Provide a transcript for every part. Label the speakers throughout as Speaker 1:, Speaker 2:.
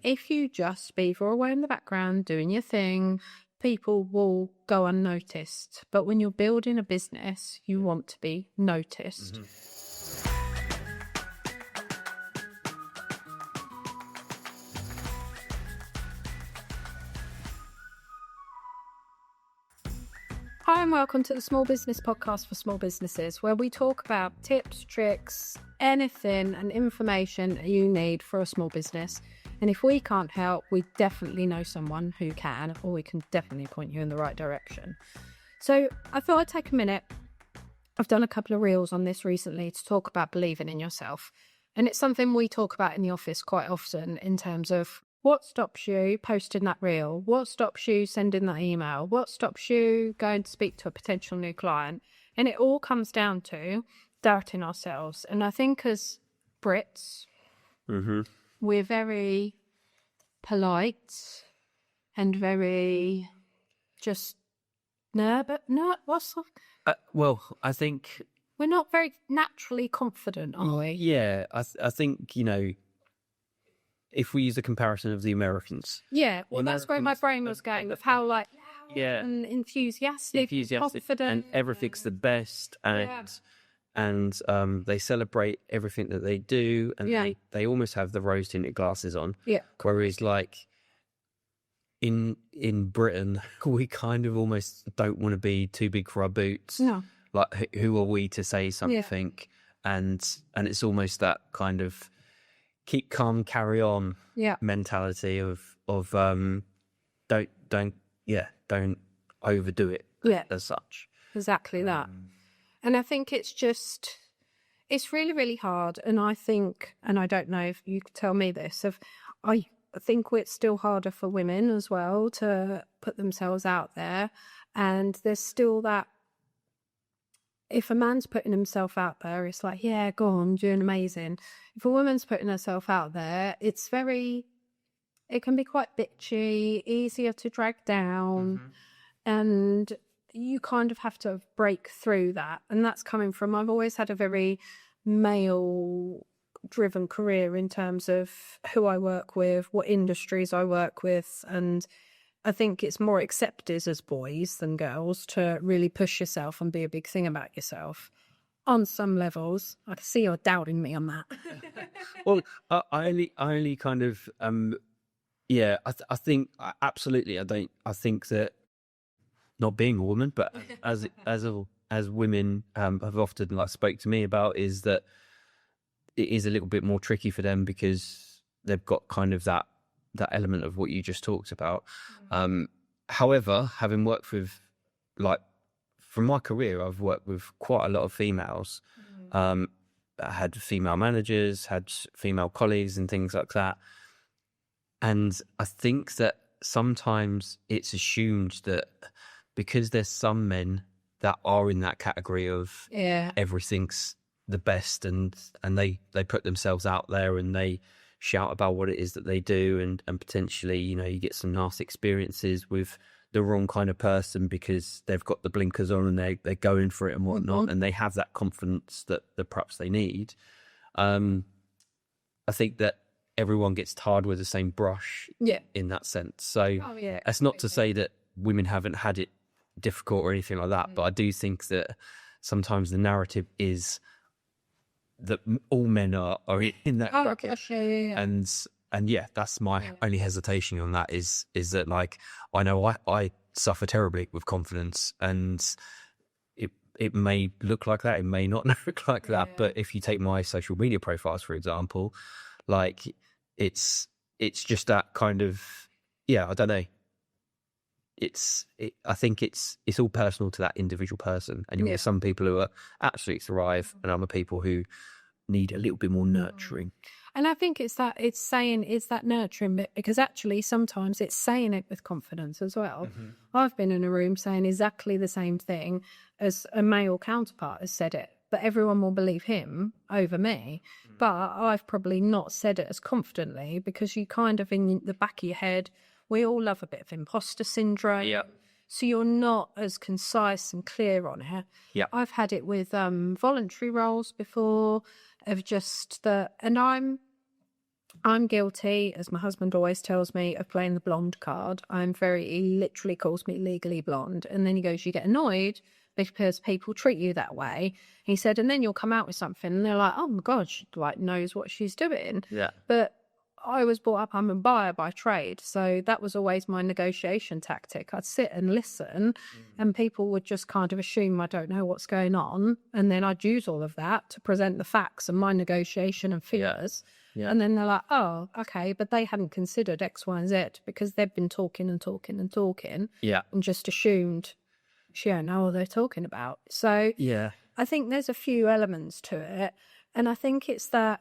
Speaker 1: if you just beaver away in the background, doing your thing, people will go unnoticed. But when you're building a business, you want to be noticed.
Speaker 2: Mm-hmm.
Speaker 1: Hi and welcome to the Small Business Podcast for small businesses, where we talk about tips, tricks, anything and information you need for a small business. And if we can't help, we definitely know someone who can, or we can definitely point you in the right direction. So I thought I'd take a minute. I've done a couple of reels on this recently to talk about believing in yourself. And it's something we talk about in the office quite often in terms of what stops you posting that reel? What stops you sending that email? What stops you going to speak to a potential new client? And it all comes down to doubting ourselves. And I think as Brits, we're very polite and very just
Speaker 2: Well, I think
Speaker 1: we're not very naturally confident, are we?
Speaker 2: Yeah, I think, if we use a comparison of the Americans.
Speaker 1: Yeah, well, that's where my brain was going, of how loud and enthusiastic, confident,
Speaker 2: and everything's the best, and they celebrate everything that they do, and they almost have the rose tinted glasses on.
Speaker 1: Yeah.
Speaker 2: Whereas, like in Britain, we kind of almost don't want to be too big for our boots.
Speaker 1: No.
Speaker 2: Like, who are we to say something? And it's almost that kind of keep calm, carry on mentality of don't overdo it as such.
Speaker 1: Exactly that. And I think it's really, really hard. And I think, and I don't know if you could tell me this, I think it's still harder for women as well to put themselves out there. And there's still that, if a man's putting himself out there, it's like, yeah, go on, doing amazing. If a woman's putting herself out there, it can be quite bitchy, easier to drag down. And you kind of have to break through that. And that's coming from, I've always had a very male-driven career in terms of who I work with, what industries I work with, and I think it's more accepted as boys than girls to really push yourself and be a big thing about yourself on some levels. I can see you're doubting me on that.
Speaker 2: Well, I only kind of, I think absolutely. I think that not being a woman, but as women have often spoke to me about, is that it is a little bit more tricky for them because they've got kind of that element of what you just talked about. However, having worked with, from my career, I've worked with quite a lot of females. I had female managers, had female colleagues and things like that. And I think that sometimes it's assumed that because there's some men that are in that category of everything's the best, and they put themselves out there and they shout about what it is that they do, and potentially, you get some nasty experiences with the wrong kind of person because they've got the blinkers on and they're going for it and whatnot, and they have that confidence that perhaps they need. I think that everyone gets tarred with the same brush in that sense. So that's not to say that women haven't had it difficult or anything like that, but I do think that sometimes the narrative is that all men are in that bracket.
Speaker 1: Gosh,
Speaker 2: And that's my only hesitation on that is that, I know I suffer terribly with confidence, and it may look like that, it may not look like that, but if you take my social media profiles, for example, it's just that kind of, I don't know. I think it's all personal to that individual person, and you get some people who are absolutely thrive, and other people who need a little bit more nurturing.
Speaker 1: And I think it's that nurturing bit, because actually sometimes it's saying it with confidence as well. I've been in a room saying exactly the same thing as a male counterpart has said it, but everyone will believe him over me. But I've probably not said it as confidently, because you kind of, in the back of your head, we all love a bit of imposter syndrome.
Speaker 2: Yeah.
Speaker 1: So you're not as concise and clear on it.
Speaker 2: Yeah.
Speaker 1: I've had it with voluntary roles before, of just and I'm guilty, as my husband always tells me, of playing the blonde card. He literally calls me legally blonde. And then he goes, you get annoyed because people treat you that way. He said, and then you'll come out with something and they're like, oh my God, she like knows what she's doing.
Speaker 2: Yeah.
Speaker 1: But I was brought up, I'm a buyer by trade. So that was always my negotiation tactic. I'd sit and listen and people would just kind of assume I don't know what's going on. And then I'd use all of that to present the facts and my negotiation and figures.
Speaker 2: Yeah.
Speaker 1: And then they're like, oh, okay, but they hadn't considered X, Y, and Z because they've been talking and talking and talking.
Speaker 2: Yeah.
Speaker 1: And just assumed she don't know what they're talking about. So
Speaker 2: Yeah.
Speaker 1: I think there's a few elements to it. And I think it's that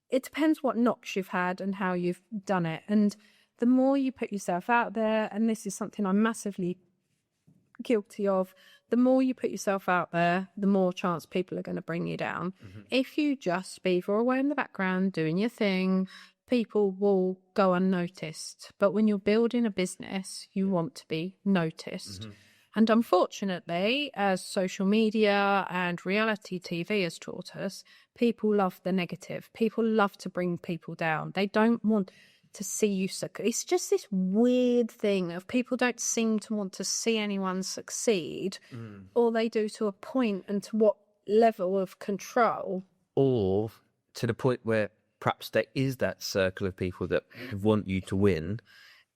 Speaker 1: it depends what knocks you've had and how you've done it. And the more you put yourself out there, and this is something I'm massively guilty of, the more you put yourself out there, the more chance people are going to bring you down. If you just beaver away in the background, doing your thing, people will go unnoticed. But when you're building a business, you want to be noticed. And unfortunately, as social media and reality TV has taught us, people love the negative. People love to bring people down. They don't want to see you succeed. It's just this weird thing of people don't seem to want to see anyone succeed, or they do to a point and to what level of control.
Speaker 2: Or to the point where perhaps there is that circle of people that want you to win.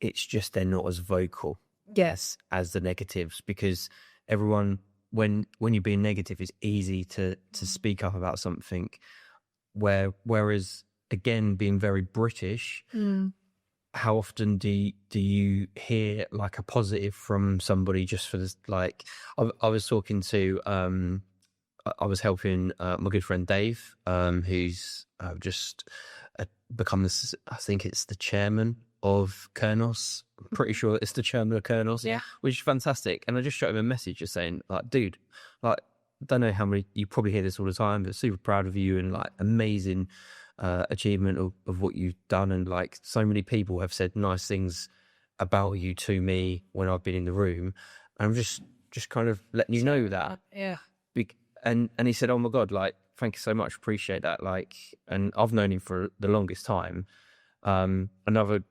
Speaker 2: It's just they're not as vocal.
Speaker 1: Yes.
Speaker 2: As the negatives, because everyone, when you're being negative, it's easy to speak up about something. Whereas again, being very British, how often do you hear like a positive from somebody just for this? Like, I was talking to, I was helping my good friend Dave, who's just become this. I think it's the chairman of Kernos. I'm pretty sure it's the chairman of Kernos, which is fantastic. And I just shot him a message just saying, like, dude, like, I don't know how many, you probably hear this all the time, but super proud of you and like amazing achievement of what you've done. And like so many people have said nice things about you to me when I've been in the room. And I'm just kind of letting you know that.
Speaker 1: Yeah.
Speaker 2: And he said, oh my God, like, thank you so much. Appreciate that. Like, and I've known him for the longest time. Another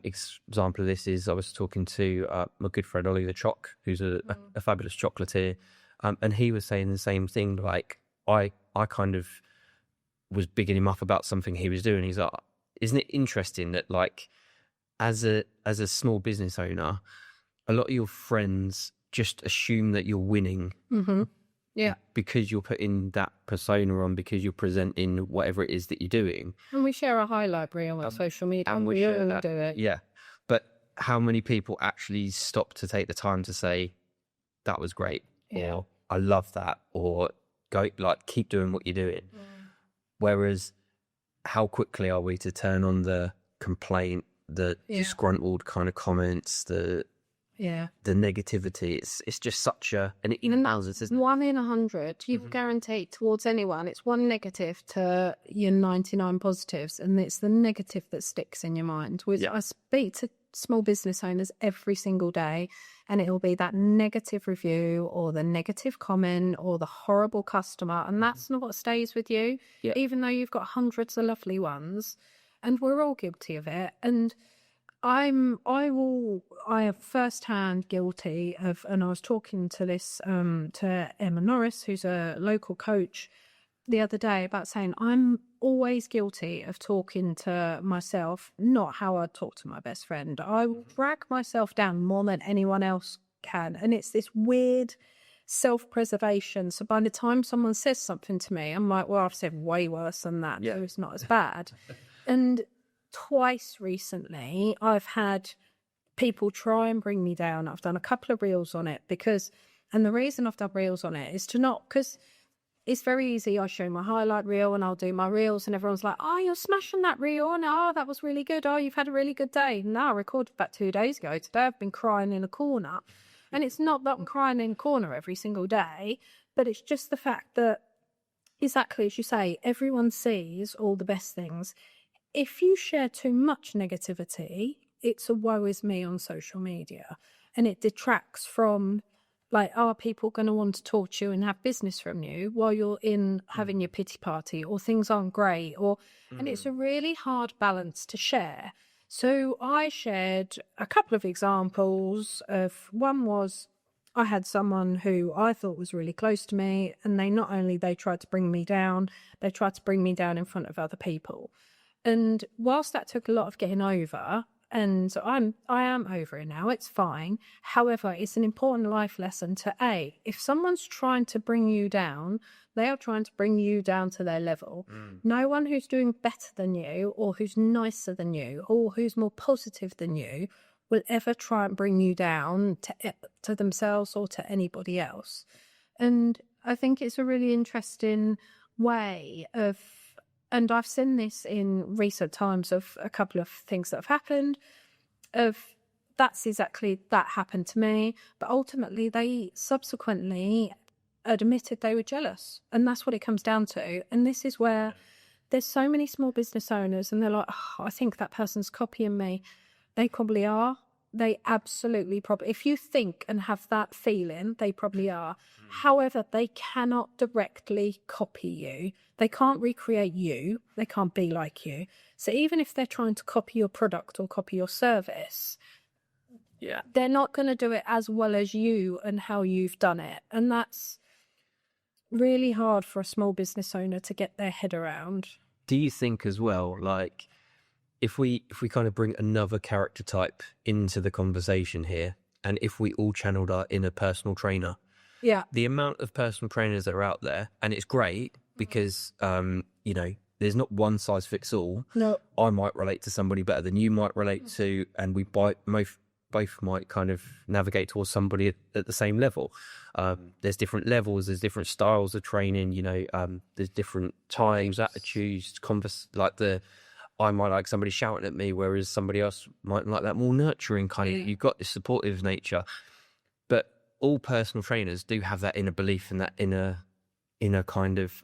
Speaker 2: example of this is I was talking to my good friend Ollie the Choc, who's a fabulous chocolatier, and he was saying the same thing. Like I kind of was bigging him up about something he was doing. He's like, isn't it interesting that like as a small business owner, a lot of your friends just assume that you're winning.
Speaker 1: Yeah.
Speaker 2: Because you're putting that persona on, because you're presenting whatever it is that you're doing.
Speaker 1: And we share a highlight reel on social media.
Speaker 2: And
Speaker 1: we all do it.
Speaker 2: Yeah. But how many people actually stop to take the time to say, that was great, or I love that, or go like keep doing what you're doing? Whereas how quickly are we to turn on the complaint, the disgruntled kind of comments, the negativity? It's just such a, and it even thousands, isn't it?
Speaker 1: 1 in 100, you guarantee towards anyone, it's one negative to your 99 positives, and it's the negative that sticks in your mind. I speak to small business owners every single day, and it'll be that negative review or the negative comment or the horrible customer, and that's not what stays with you, even though you've got hundreds of lovely ones, and we're all guilty of it. And I am firsthand guilty of, and I was talking to this to Emma Norris, who's a local coach, the other day, about saying I'm always guilty of talking to myself, not how I talk to my best friend. I will drag myself down more than anyone else can, and it's this weird self-preservation. So by the time someone says something to me, I'm like, well, I've said way worse than that, so it's not as bad. And twice recently, I've had people try and bring me down. I've done a couple of reels on it and the reason I've done reels on it is because it's very easy. I show my highlight reel and I'll do my reels and everyone's like, oh, you're smashing that reel. And oh, that was really good. Oh, you've had a really good day. No, I recorded about 2 days ago. Today I've been crying in a corner. And it's not that I'm crying in a corner every single day, but it's just the fact that, exactly as you say, everyone sees all the best things. If you share too much negativity, it's a woe is me on social media, and it detracts from Like, are people going to want to talk to you and have business from you while you're in having your pity party, or things aren't great, and it's a really hard balance to share. So I shared a couple of examples of, one was, I had someone who I thought was really close to me, and they tried to bring me down, they tried to bring me down in front of other people. And whilst that took a lot of getting over, and I am over it now, it's fine. However, it's an important life lesson to if someone's trying to bring you down, they are trying to bring you down to their level. No one who's doing better than you, or who's nicer than you, or who's more positive than you will ever try and bring you down to themselves or to anybody else. And I think it's a really interesting way of, and I've seen this in recent times of a couple of things that have happened, that's exactly that happened to me. But ultimately, they subsequently admitted they were jealous. And that's what it comes down to. And this is where there's so many small business owners, and they're like, oh, I think that person's copying me. They probably are. They absolutely probably, if you think and have that feeling, they probably are. However, they cannot directly copy you. They can't recreate you. They can't be like you. So even if they're trying to copy your product or copy your service, they're not going to do it as well as you and how you've done it. And that's really hard for a small business owner to get their head around.
Speaker 2: Do you think as well, like, if we kind of bring another character type into the conversation here, and if we all channeled our inner personal trainer, the amount of personal trainers that are out there, and it's great because there's not one size fits all.
Speaker 1: No,
Speaker 2: I might relate to somebody better than you might relate to, and we both might kind of navigate towards somebody at the same level. There's different levels, there's different styles of training, there's different times, attitudes, I might like somebody shouting at me, whereas somebody else might like that more nurturing kind of, you've got this supportive nature. But all personal trainers do have that inner belief and that inner kind of,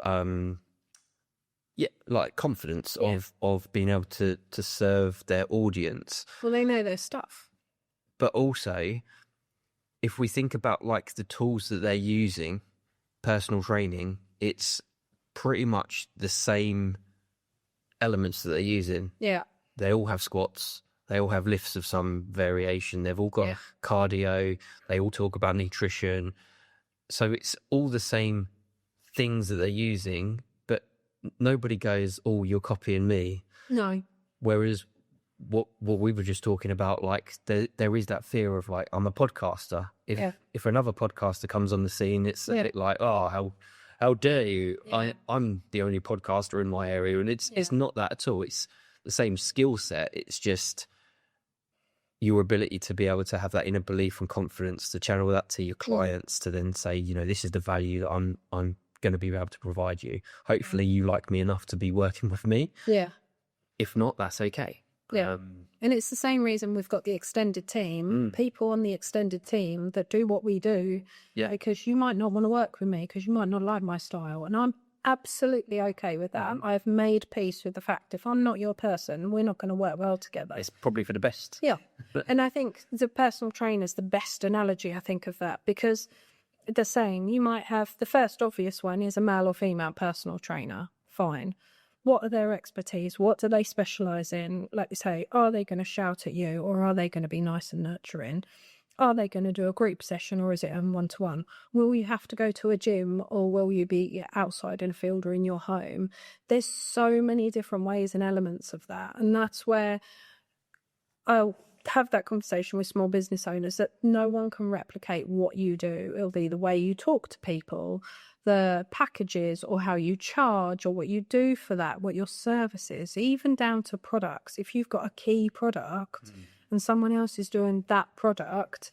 Speaker 2: like confidence of being able to serve their audience.
Speaker 1: Well, they know their stuff.
Speaker 2: But also, if we think about like the tools that they're using, personal training, it's pretty much the same elements that they're using. They all have squats, they all have lifts of some variation, they've all got cardio, they all talk about nutrition. So it's all the same things that they're using, but nobody goes, oh, you're copying me.
Speaker 1: No.
Speaker 2: Whereas what we were just talking about, like there is that fear of like, I'm a podcaster. If another podcaster comes on the scene, it's a bit like, oh, how dare you? I'm the only podcaster in my area. And it's not that at all. It's the same skill set. It's just your ability to be able to have that inner belief and confidence to channel that to your clients, to then say, this is the value that I'm going to be able to provide you. Hopefully you like me enough to be working with me. If not, that's okay.
Speaker 1: And it's the same reason we've got the extended team, people on the extended team that do what we do, because you might not want to work with me because you might not like my style. And I'm absolutely okay with that. I've made peace with the fact if I'm not your person, we're not going to work well together.
Speaker 2: It's probably for the best.
Speaker 1: And I think the personal trainer is the best analogy, I think, of that, because the saying, you might have, the first obvious one is a male or female personal trainer. Fine. What are their expertise? What do they specialise in? Like we say, are they going to shout at you, or are they going to be nice and nurturing? Are they going to do a group session, or is it a one-to-one? Will you have to go to a gym, or will you be outside in a field or in your home? There's so many different ways and elements of that. And that's where I'll have that conversation with small business owners, that no one can replicate what you do. It'll be the way you talk to people, the packages, or how you charge, or what you do for that, what your service is, even down to products. If you've got a key product and someone else is doing that product,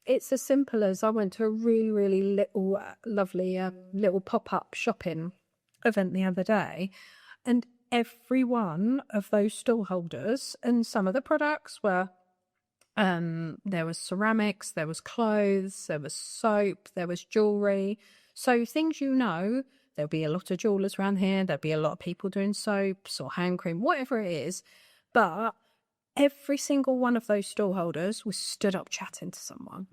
Speaker 1: it's as simple as, I went to a really, really little, lovely little pop-up shopping event the other day, and every one of those stall holders, and some of the products were, there was ceramics, there was clothes, there was soap, there was jewellery. So things, there'll be a lot of jewellers around here, there'll be a lot of people doing soaps or hand cream, whatever it is. But every single one of those stall holders was stood up chatting to someone.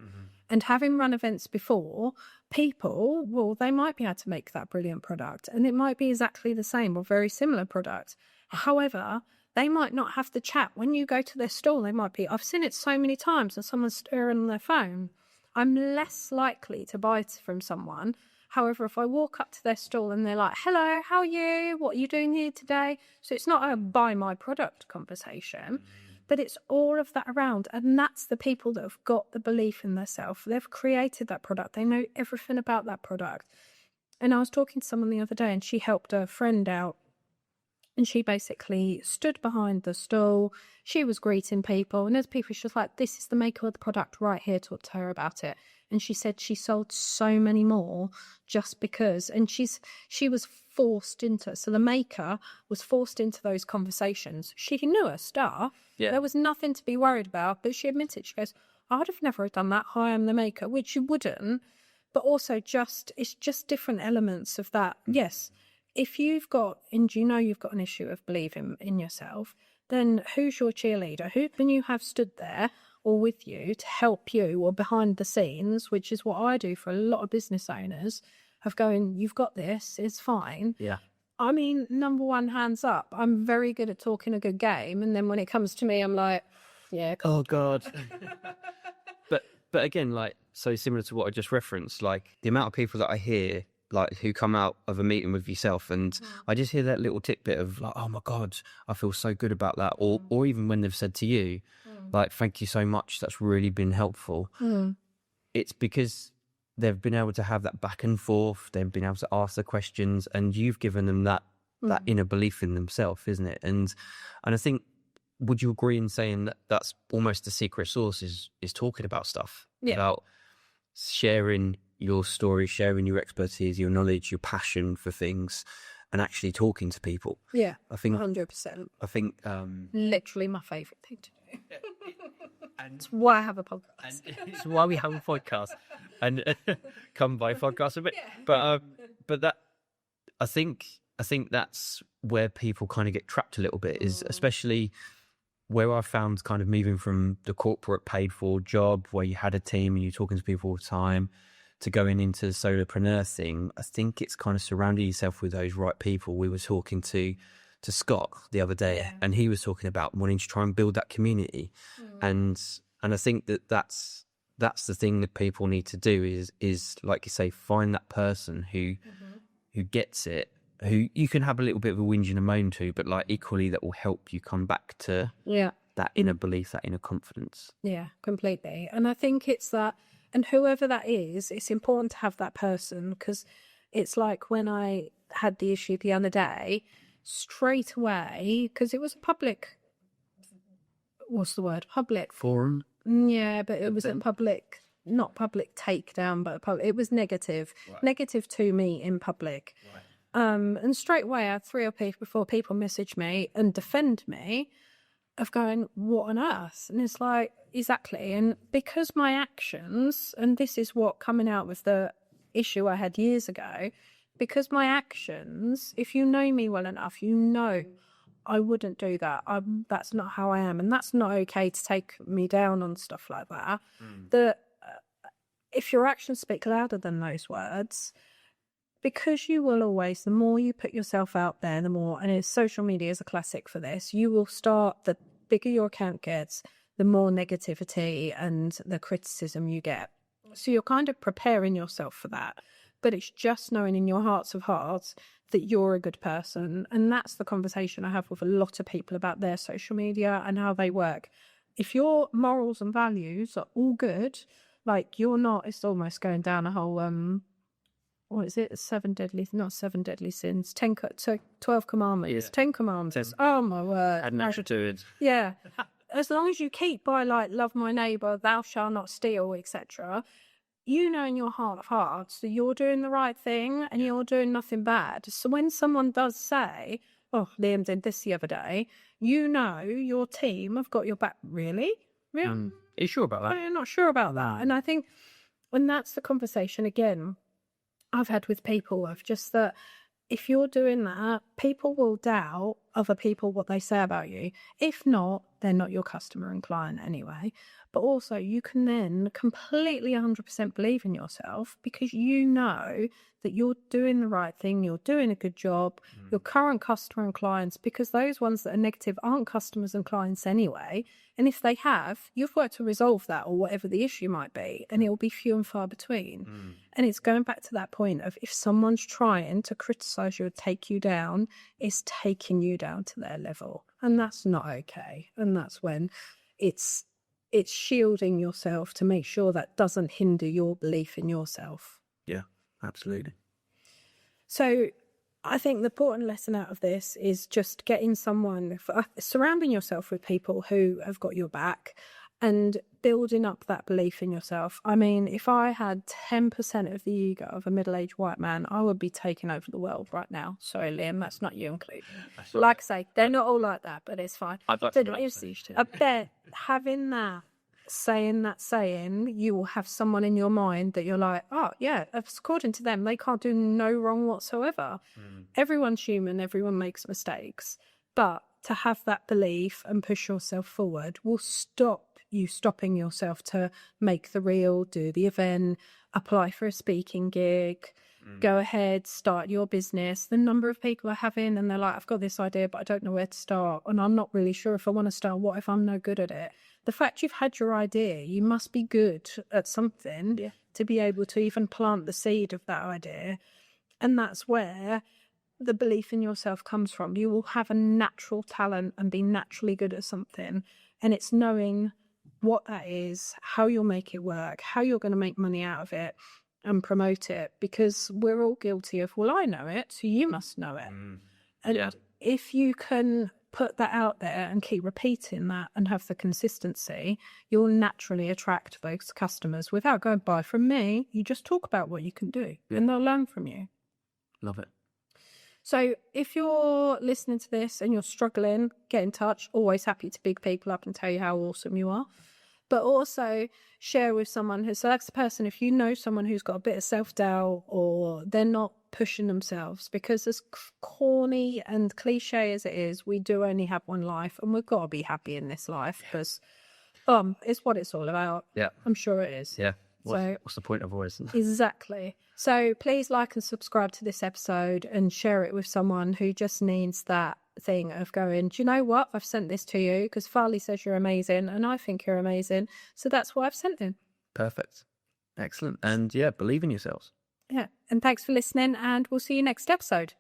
Speaker 1: And having run events before, people, well, they might be able to make that brilliant product, and it might be exactly the same or very similar product. However, they might not have the chat. When you go to their stall, they might be, I've seen it so many times, and someone's staring on their phone. I'm less likely to buy from someone. However, if I walk up to their stall and they're like, hello, how are you? What are you doing here today? So it's not a buy my product conversation, but it's all of that around. And that's the people that have got the belief in themselves. They've created that product. They know everything about that product. And I was talking to someone the other day, and she helped a friend out. And she basically stood behind the stall. She was greeting people. And as people, she was like, this is the maker of the product right here, talk to her about it. And she said she sold so many more just because. And she was forced into it. So the maker was forced into those conversations. She knew her stuff. Yeah. There was nothing to be worried about. But she admitted, she goes, I'd have never done that. Hi, I'm the maker, which you wouldn't. But also it's just different elements of that. Yes. If you've got, and you know you've got an issue of believing in yourself, then who's your cheerleader? Who can you have stood there or with you to help you, or behind the scenes, which is what I do for a lot of business owners, of going, you've got this, it's fine.
Speaker 2: Yeah.
Speaker 1: I mean, number one, hands up. I'm very good at talking a good game. And then when it comes to me, I'm like, yeah.
Speaker 2: Oh, God. But again, like, so similar to what I just referenced, like the amount of people that I hear, like, who come out of a meeting with yourself, and I just hear that little tidbit of like, oh my God, I feel so good about that. Or even when they've said to you, like, thank you so much, that's really been helpful. It's because they've been able to have that back and forth, they've been able to ask the questions, and you've given them that inner belief in themselves, isn't it? And I think, would you agree in saying that that's almost the secret sauce, is talking about stuff, about sharing your story, sharing your expertise, your knowledge, your passion for things, and actually talking to people?
Speaker 1: Yeah,
Speaker 2: I think
Speaker 1: 100%.
Speaker 2: I think
Speaker 1: literally my favourite thing to do. And it's why I have a podcast.
Speaker 2: And it's why we have a podcast. And come by podcast a bit. Yeah. But that I think that's where people kind of get trapped a little bit, is especially where I found kind of moving from the corporate paid for job where you had a team and you're talking to people all the time, to going into the solopreneur thing. I think it's kind of surrounding yourself with those right people. We were talking to Scott the other day, and he was talking about wanting to try and build that community. And I think that's the thing that people need to do is like you say, find that person who gets it, who you can have a little bit of a whinge and a moan to, but like equally that will help you come back to that inner belief, that inner confidence.
Speaker 1: Yeah, completely. And I think it's that, and whoever that is, it's important to have that person, because it's like when I had the issue the other day, straight away, because it was a public, what's the word? Public
Speaker 2: forum.
Speaker 1: Yeah, but it wasn't public, not public takedown, but it was negative, negative to me in public. Right. And straight away I had 3 or 4 people message me and defend me, of going, what on earth? And it's like, exactly. And because my actions, and this is what coming out with the issue I had years ago, because my actions, if you know me well enough, you know I wouldn't do that. That's not how I am. And that's not okay to take me down on stuff like that. That if your actions speak louder than those words, because you will always, the more you put yourself out there, the more, and social media is a classic for this, you will start, the bigger your account gets, the more negativity and the criticism you get. So you're kind of preparing yourself for that. But it's just knowing in your hearts of hearts that you're a good person. And that's the conversation I have with a lot of people about their social media and how they work. If your morals and values are all good, like you're not, it's almost going down a whole, what is it? 12 deadly sins, 12 commandments, yeah. 10 commandments. 10. Oh my word.
Speaker 2: Add an extra to it.
Speaker 1: Yeah. As long as you keep by like, love my neighbour, thou shalt not steal, etc., you know in your heart of hearts that you're doing the right thing and you're doing nothing bad. So when someone does say, oh, Liam did this the other day, you know your team have got your back. Really? Yeah.
Speaker 2: Are you sure about that?
Speaker 1: I'm not sure about that. And I think, and that's the conversation, again, I've had with people of just that if you're doing that, people will doubt other people, what they say about you. If not, they're not your customer and client anyway. But also you can then completely 100% believe in yourself because you know that you're doing the right thing, you're doing a good job, your current customer and clients, because those ones that are negative aren't customers and clients anyway. And if they have, you've worked to resolve that or whatever the issue might be, and it will be few and far between. And it's going back to that point of if someone's trying to criticize you or take you down, it's taking you down to their level. And that's not okay. And that's when it's shielding yourself to make sure that doesn't hinder your belief in yourself.
Speaker 2: Yeah, absolutely.
Speaker 1: So I think the important lesson out of this is just getting surrounding yourself with people who have got your back and building up that belief in yourself. I mean, if I had 10% of the ego of a middle-aged white man, I would be taking over the world right now. Sorry, Liam, that's not you included. Like I say, they're not all like that, but it's fine.
Speaker 2: I'd like to
Speaker 1: I bet having that saying, you will have someone in your mind that you're like, oh, yeah, according to them, they can't do no wrong whatsoever. Everyone's human, everyone makes mistakes. But to have that belief and push yourself forward will stop you stopping yourself to make the reel, do the event, apply for a speaking gig, go ahead, start your business. The number of people are having, and they're like, I've got this idea, but I don't know where to start. And I'm not really sure if I want to start. What if I'm no good at it? The fact you've had your idea, you must be good at something to be able to even plant the seed of that idea. And that's where the belief in yourself comes from. You will have a natural talent and be naturally good at something. And it's knowing what that is, how you'll make it work, how you're going to make money out of it and promote it, because we're all guilty of, well, I know it, so you must know it. And if you can put that out there and keep repeating that and have the consistency, you'll naturally attract those customers without going, buy from me. You just talk about what you can do and they'll learn from you.
Speaker 2: Love it.
Speaker 1: So if you're listening to this and you're struggling, get in touch. Always happy to big people up and tell you how awesome you are. But also share with someone who, so that's the person, if you know someone who's got a bit of self-doubt or they're not pushing themselves, because as corny and cliche as it is, we do only have one life and we've got to be happy in this life because it's what it's all about.
Speaker 2: Yeah.
Speaker 1: I'm sure it is.
Speaker 2: Yeah. What's the point of voice?
Speaker 1: Exactly. So please like and subscribe to this episode and share it with someone who just needs that thing of going, do you know what? I've sent this to you because Farley says you're amazing and I think you're amazing. So that's why I've sent it.
Speaker 2: Perfect. Excellent. And yeah, believe in yourselves.
Speaker 1: Yeah. And thanks for listening and we'll see you next episode.